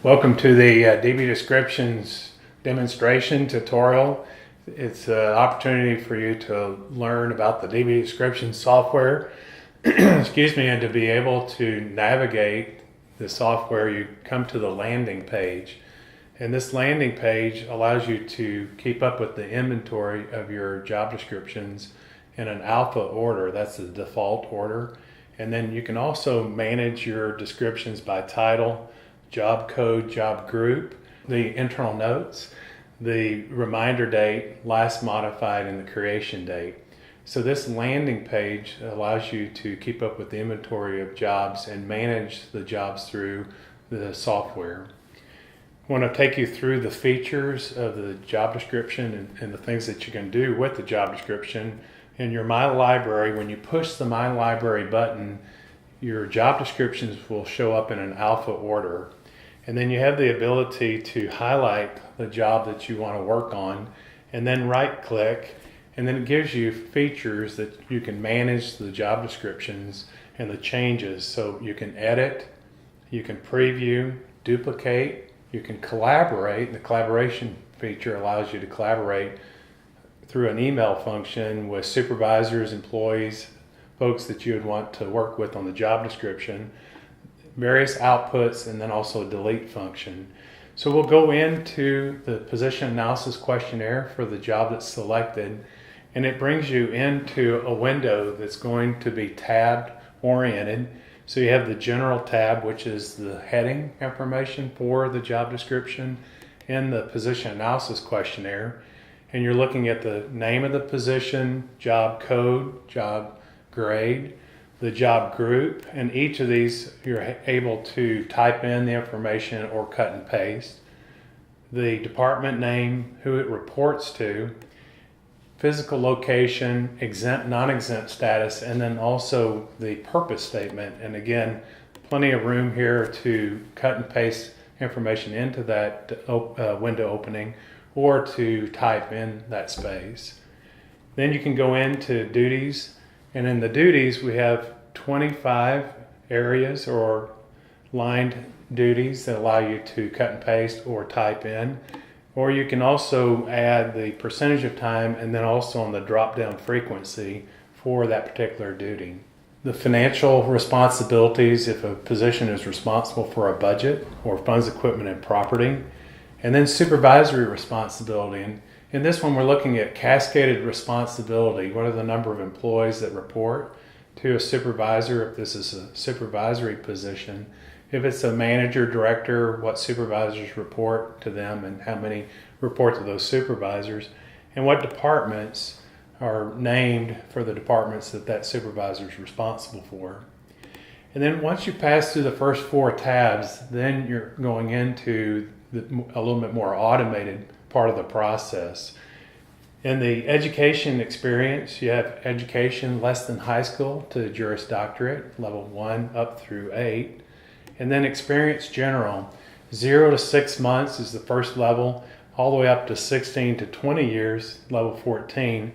Welcome to the DBDescriptions demonstration tutorial. It's an opportunity for you to learn about the DBDescriptions software, excuse me, and to be able to navigate the software. You come to the landing page, and this landing page allows you to keep up with the inventory of your job descriptions in an alpha order. That's the default order. And then you can also manage your descriptions by title, job code, job group, the internal notes, the reminder date, last modified, and the creation date. So this landing page allows you to keep up with the inventory of jobs and manage the jobs through the software. I want to take you through the features of the job description and the things that you can do with the job description. In your My Library, when you push the My Library button, your job descriptions will show up in an alpha order. And then you have the ability to highlight the job that you want to work on and then right click, and then it gives you features that you can manage the job descriptions and the changes. So you can edit, you can preview, duplicate, you can collaborate. The collaboration feature allows you to collaborate through an email function with supervisors, employees, folks that you would want to work with on the job description, various outputs, and then also a delete function. So we'll go into the position analysis questionnaire for the job that's selected, and it brings you into a window that's going to be tab oriented. So you have the general tab, which is the heading information for the job description in the position analysis questionnaire, and you're looking at the name of the position, job code, job grade, the job group, and each of these you're able to type in the information or cut and paste. The department name, who it reports to, physical location, exempt, non-exempt status, and then also the purpose statement. And again, plenty of room here to cut and paste information into that window opening or to type in that space. Then you can go into duties. And in the duties, we have 25 areas or lined duties that allow you to cut and paste or type in. Or you can also add the percentage of time and then also on the drop-down frequency for that particular duty. The financial responsibilities, if a position is responsible for a budget or funds, equipment, and property. And then supervisory responsibility. And in this one, we're looking at cascaded responsibility. What are the number of employees that report to a supervisor if this is a supervisory position? If it's a manager, director, what supervisors report to them and how many report to those supervisors? And what departments are named for the departments that that supervisor is responsible for? And then once you pass through the first four tabs, then you're going into a little bit more automated part of the process. In the education experience, you have education less than high school to Juris Doctorate, level 1 up through 8. And then experience general, 0 to 6 months is the first level, all the way up to 16 to 20 years, level 14.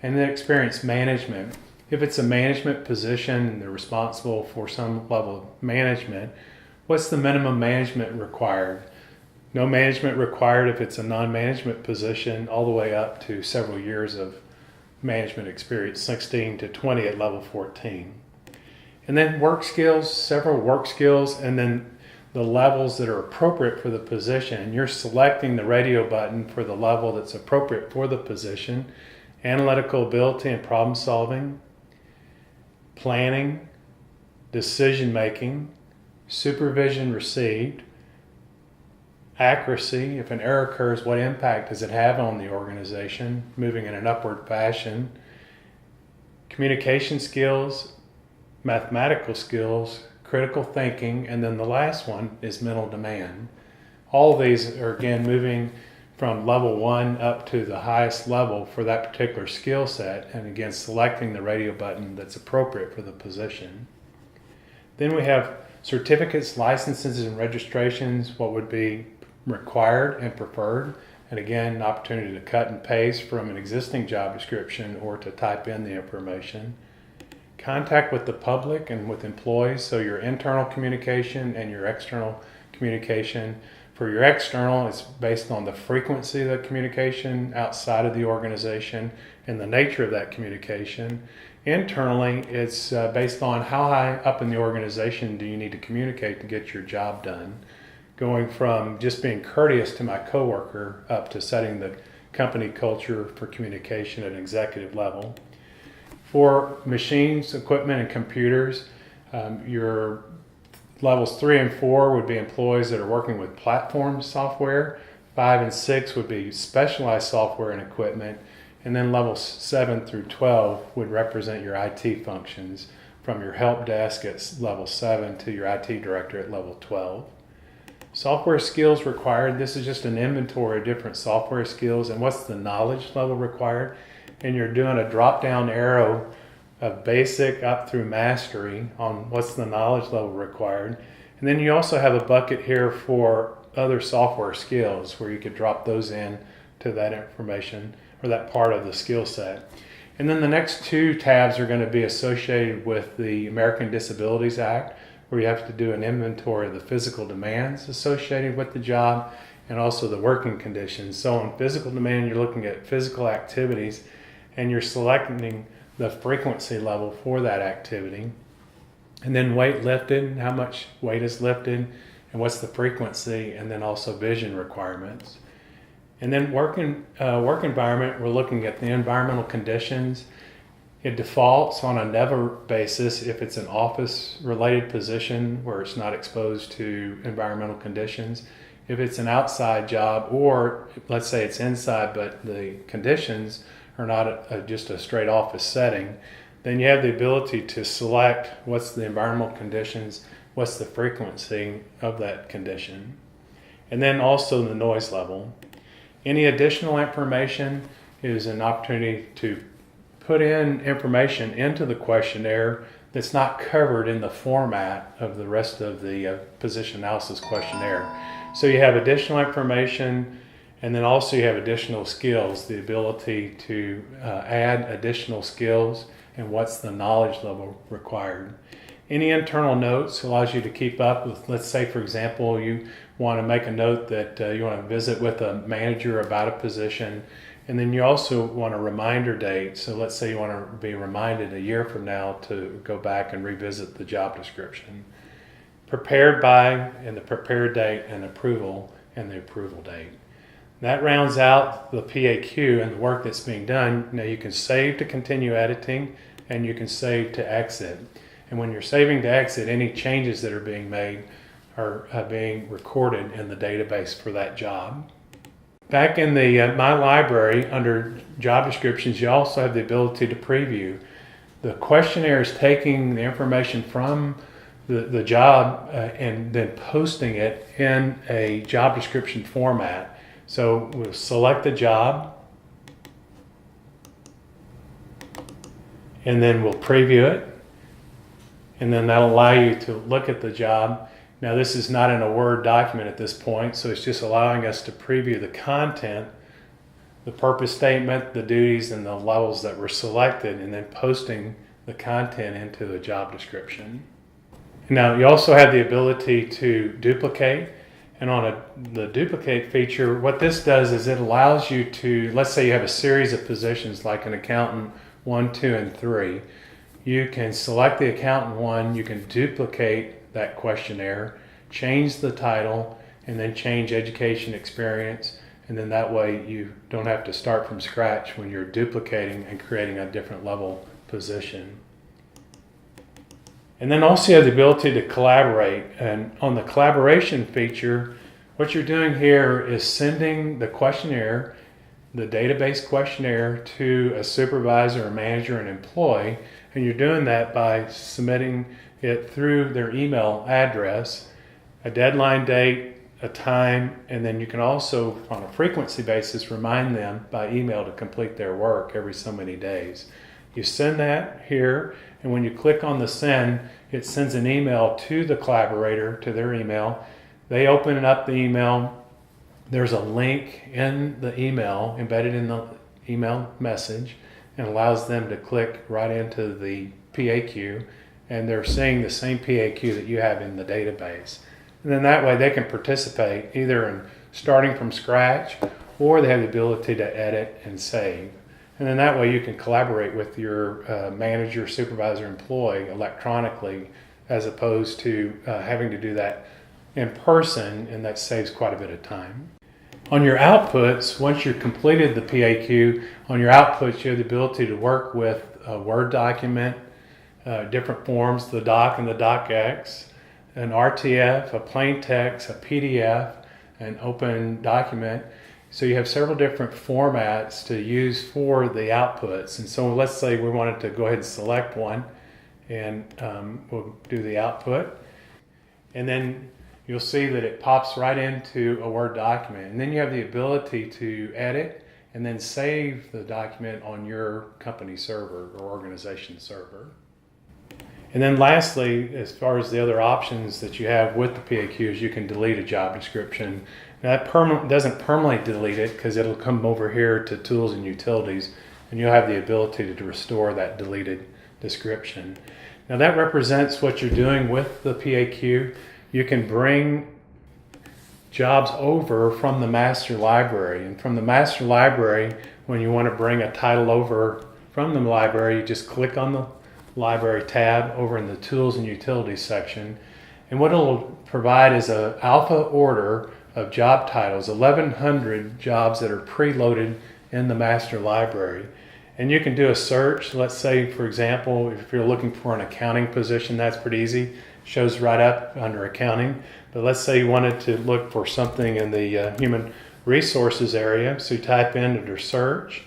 And then experience management. If it's a management position and they're responsible for some level of management, what's the minimum management required? No management required if it's a non-management position, all the way up to several years of management experience, 16 to 20 at level 14. And then work skills, several work skills, and then the levels that are appropriate for the position. And you're selecting the radio button for the level that's appropriate for the position. Analytical ability and problem solving, planning, decision making, supervision received, accuracy, if an error occurs, what impact does it have on the organization, moving in an upward fashion, communication skills, mathematical skills, critical thinking, and then the last one is mental demand. All of these are again moving from level 1 up to the highest level for that particular skill set, and again selecting the radio button that's appropriate for the position. Then we have certificates, licenses, and registrations, what would be required and preferred, and again an opportunity to cut and paste from an existing job description or to type in the information. Contact with the public and with employees, so your internal communication and your external communication. For your external, it's based on the frequency of the communication outside of the organization and the nature of that communication. Internally, it's based on how high up in the organization do you need to communicate to get your job done, going from just being courteous to my coworker up to setting the company culture for communication at an executive level. For machines, equipment, and computers, your levels 3 and 4 would be employees that are working with platform software. 5 and 6 would be specialized software and equipment. And then levels 7 through 12 would represent your IT functions, from your help desk at level 7 to your IT director at level 12. Software skills required. This is just an inventory of different software skills and what's the knowledge level required. And you're doing a drop-down arrow of basic up through mastery on what's the knowledge level required. And then you also have a bucket here for other software skills where you could drop those in to that information or that part of the skill set. And then the next 2 tabs are going to be associated with the American Disabilities Act, where you have to do an inventory of the physical demands associated with the job and also the working conditions. So on physical demand, you're looking at physical activities and you're selecting the frequency level for that activity. And then weight lifted, how much weight is lifted, and what's the frequency, and then also vision requirements. And then work environment, we're looking at the environmental conditions. It defaults on a never basis if it's an office-related position where it's not exposed to environmental conditions. If it's an outside job, or let's say it's inside but the conditions are not just a straight office setting, then you have the ability to select what's the environmental conditions, what's the frequency of that condition, and then also the noise level. Any additional information is an opportunity to put in information into the questionnaire that's not covered in the format of the rest of the position analysis questionnaire. So you have additional information, and then also you have additional skills, the ability to add additional skills and what's the knowledge level required. Any internal notes allows you to keep up with, let's say for example, you want to make a note that you want to visit with a manager about a position, and then you also want a reminder date. So let's say you want to be reminded a year from now to go back and revisit the job description. Prepared by, and the prepared date, and approval, and the approval date. That rounds out the PAQ and the work that's being done. Now you can save to continue editing, and you can save to exit. And when you're saving to exit, any changes that are being made are being recorded in the database for that job. Back in the My Library, under job descriptions, you also have the ability to preview. The questionnaire is taking the information from the job and then posting it in a job description format. So we'll select the job, and then we'll preview it, and then that'll allow you to look at the job. Now this is not in a Word document at this point, so it's just allowing us to preview the content, the purpose statement, the duties, and the levels that were selected, and then posting the content into the job description. Now you also have the ability to duplicate, and on the duplicate feature, what this does is it allows you to, let's say you have a series of positions like an accountant 1, 2, and 3. You can select the accountant 1, you can duplicate that questionnaire, change the title, and then change education experience, and then that way you don't have to start from scratch when you're duplicating and creating a different level position. And then also you have the ability to collaborate. And on the collaboration feature, what you're doing here is sending the questionnaire, the database questionnaire, to a supervisor, a manager, an employee. And you're doing that by submitting it through their email address, a deadline date, a time, and then you can also, on a frequency basis, remind them by email to complete their work every so many days. You send that here, and when you click on the send, it sends an email to the collaborator, to their email. They open up the email. There's a link in the email, embedded in the email message, and allows them to click right into the PAQ, and they're seeing the same PAQ that you have in the database. And then that way they can participate either in starting from scratch, or they have the ability to edit and save. And then that way you can collaborate with your manager, supervisor, employee electronically, as opposed to having to do that in person, and that saves quite a bit of time. On your outputs, once you've completed the PAQ, on your outputs you have the ability to work with a Word document, different forms, the doc and the docx, an RTF, a plain text, a PDF, an open document. So you have several different formats to use for the outputs. And so let's say we wanted to go ahead and select one, and we'll do the output. And then you'll see that it pops right into a Word document. And then you have the ability to edit and then save the document on your company server or organization server. And then lastly, as far as the other options that you have with the PAQs, you can delete a job description. Now that doesn't permanently delete it, because it'll come over here to Tools and Utilities, and you'll have the ability to restore that deleted description. Now that represents what you're doing with the PAQ. You can bring jobs over from the master library. And from the master library, when you want to bring a title over from the library, you just click on the Library tab over in the Tools and Utilities section. And what it'll provide is an alpha order of job titles, 1,100 jobs that are preloaded in the master library. And you can do a search. Let's say, for example, if you're looking for an accounting position, that's pretty easy. It shows right up under accounting. But let's say you wanted to look for something in the human resources area. So you type in under search,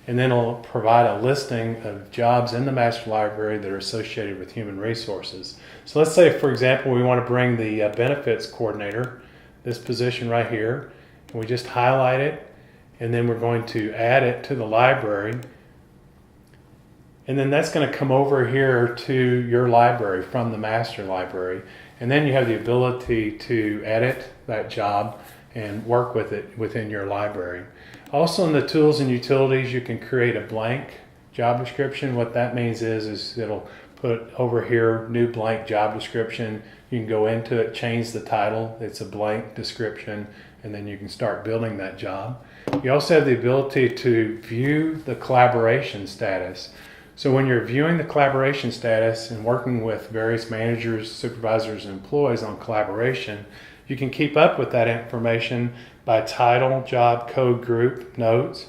and then it'll provide a listing of jobs in the master library that are associated with human resources. So let's say, for example, we want to bring the benefits coordinator, this position right here, and we just highlight it, and then we're going to add it to the library. And then that's going to come over here to your library from the master library. And then you have the ability to edit that job and work with it within your library. Also in the Tools and Utilities, you can create a blank job description. What that means is it'll put over here, new blank job description. You can go into it, change the title. It's a blank description, and then you can start building that job. You also have the ability to view the collaboration status. So when you're viewing the collaboration status and working with various managers, supervisors, and employees on collaboration, you can keep up with that information by title, job, code, group, notes.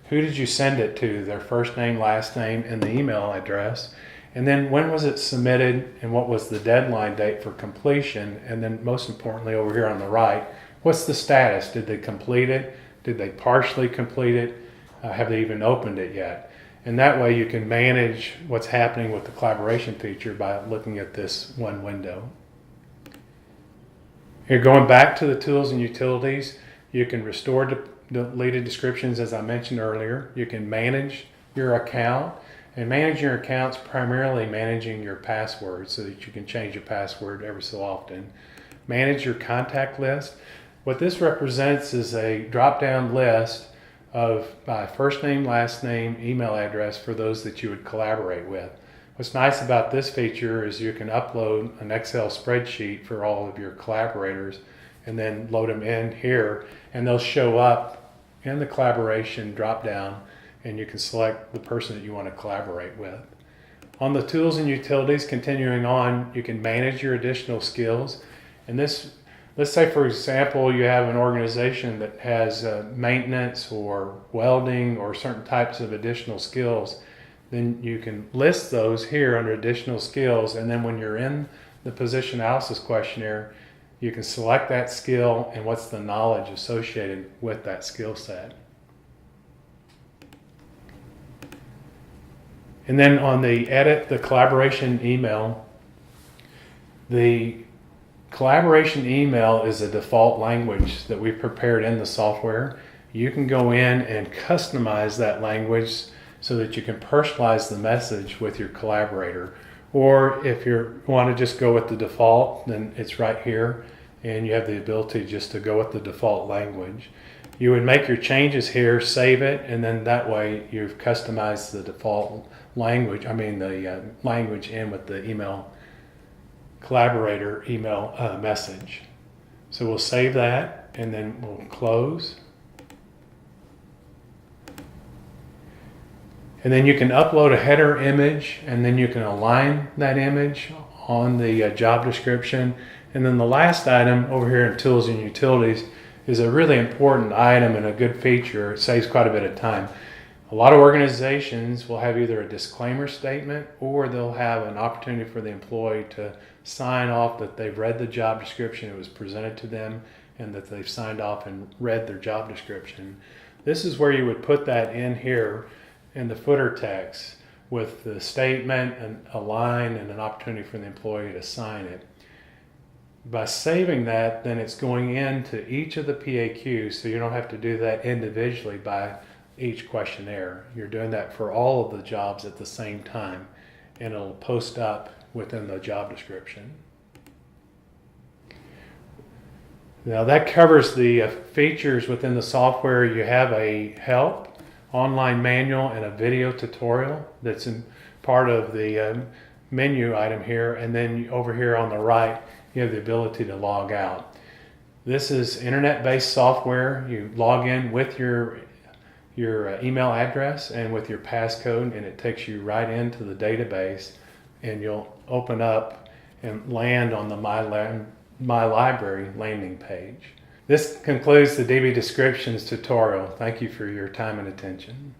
Who did you send it to? Their first name, last name, and the email address. And then when was it submitted, and what was the deadline date for completion? And then most importantly, over here on the right, what's the status? Did they complete it? Did they partially complete it? Have they even opened it yet? And that way you can manage what's happening with the collaboration feature by looking at this one window. Here, going back to the Tools and Utilities, you can restore deleted descriptions, as I mentioned earlier. You can manage your account, and manage your accounts primarily managing your password, so that you can change your password every so often. Manage your contact list. What this represents is a drop-down list of by first name, last name, email address for those that you would collaborate with. What's nice about this feature is you can upload an Excel spreadsheet for all of your collaborators and then load them in here, and they'll show up in the collaboration drop down, and you can select the person that you want to collaborate with. On the Tools and Utilities, continuing on, you can manage your additional skills. And this, let's say for example, you have an organization that has maintenance or welding or certain types of additional skills. Then you can list those here under additional skills, and then when you're in the position analysis questionnaire, you can select that skill and what's the knowledge associated with that skill set. And then on the edit the collaboration email, the collaboration email is a default language that we've prepared in the software. You can go in and customize that language so that you can personalize the message with your collaborator. Or if you want to just go with the default, then it's right here, and you have the ability just to go with the default language. You would make your changes here, save it, and then that way you've customized the default language, the language in with the email collaborator email message. So we'll save that and then we'll close. And then you can upload a header image, and then you can align that image on the job description. And then the last item over here in Tools and Utilities is a really important item and a good feature. It saves quite a bit of time. A lot of organizations will have either a disclaimer statement or they'll have an opportunity for the employee to sign off that they've read the job description, it was presented to them, and that they've signed off and read their job description. This is where you would put that in here in the footer text with the statement and a line and an opportunity for the employee to sign it. By saving that, then it's going into each of the PAQs, so you don't have to do that individually by each questionnaire. You're doing that for all of the jobs at the same time, and it'll post up within the job description. Now that covers the features within the software. You have a help, online manual, and a video tutorial that's in part of the menu item here, and then over here on the right you have the ability to log out. This is internet-based software. You log in with your email address and with your passcode, and it takes you right into the database, and you'll open up and land on the My Library landing page. This concludes the DBDescriptions tutorial. Thank you for your time and attention.